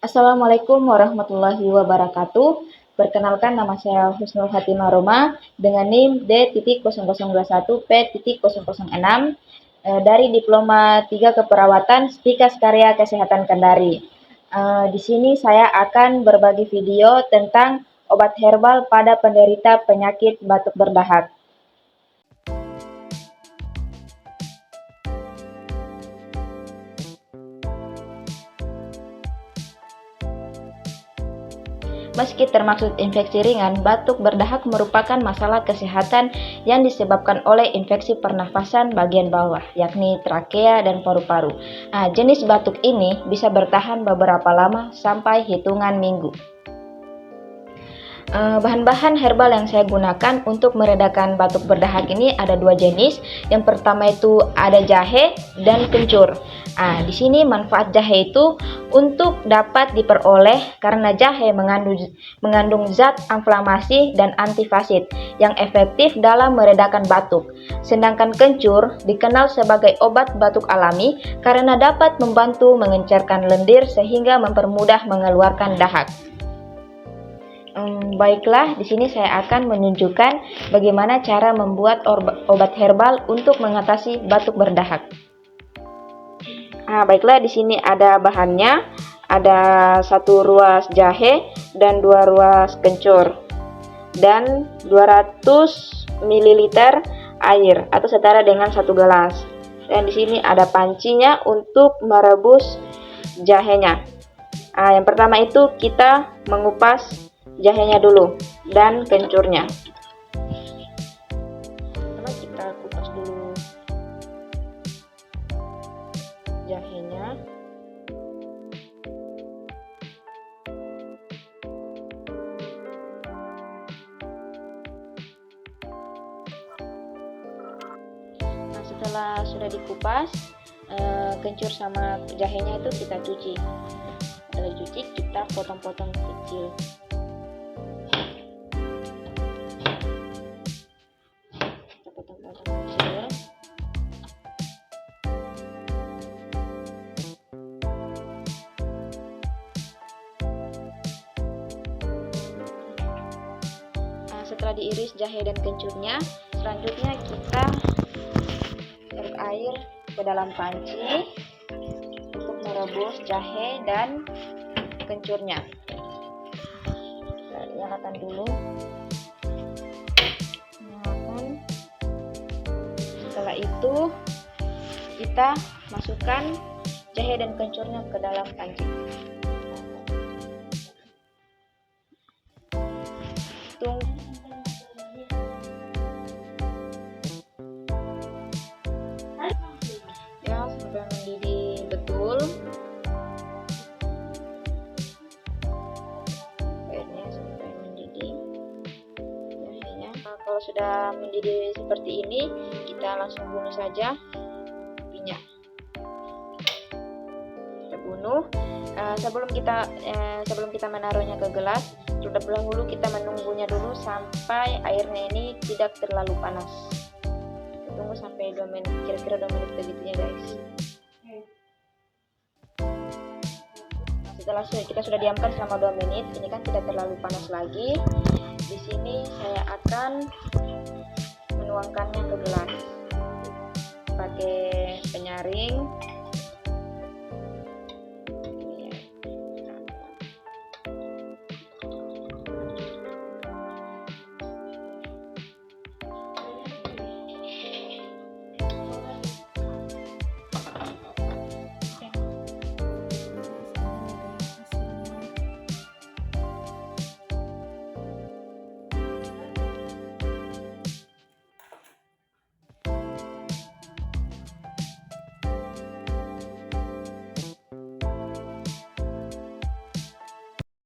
Assalamualaikum warahmatullahi wabarakatuh. Perkenalkan, nama saya Husnul Hatimah Roma dengan NIM D.0021P.006 dari Diploma 3 Keperawatan Spikas Karya Kesehatan Kendari. Di sini saya akan berbagi video tentang obat herbal pada penderita penyakit batuk berdahak. Meski termasuk infeksi ringan, batuk berdahak merupakan masalah kesehatan yang disebabkan oleh infeksi pernafasan bagian bawah, yakni trakea dan paru-paru. Jenis batuk ini bisa bertahan beberapa lama sampai hitungan minggu. Bahan-bahan herbal yang saya gunakan untuk meredakan batuk berdahak ini ada dua jenis. Yang pertama itu ada jahe dan kencur. Di sini manfaat jahe itu untuk dapat diperoleh karena jahe mengandung zat inflamasi dan antifasid yang efektif dalam meredakan batuk. Sedangkan kencur dikenal sebagai obat batuk alami karena dapat membantu mengencerkan lendir sehingga mempermudah mengeluarkan dahak. Baiklah, di sini saya akan menunjukkan bagaimana cara membuat obat herbal untuk mengatasi batuk berdahak. Baiklah, di sini ada bahannya, ada 1 ruas jahe dan 2 ruas kencur dan 200 ml air atau setara dengan 1 gelas. Dan di sini ada pancinya untuk merebus jahenya. Yang pertama itu kita mengupas jahenya dulu dan kencurnya. Pertama kita kupas dulu jahenya. Setelah sudah dikupas, kencur sama jahenya itu kita cuci. Setelah dicuci, kita potong-potong kecil. Setelah diiris jahe dan kencurnya, selanjutnya kita taruh air ke dalam panci untuk merebus jahe dan kencurnya. Nyalakan dulu. Setelah itu kita masukkan jahe dan kencurnya ke dalam panci. Sampai mendidih betul. Airnya sampai mendidih jahenya. Kalau sudah mendidih seperti ini, kita langsung bunuh saja apinya. Kita bunuh. Sebelum kita menaruhnya ke gelas, terlebih dahulu kita menunggunya dulu sampai airnya ini tidak terlalu panas. Tunggu sampai 2 menit, kira-kira 2 menit begitunya guys. Setelah kita sudah diamkan selama 2 menit, ini kan tidak terlalu panas lagi. Di sini saya akan menuangkannya ke gelas pakai penyaring.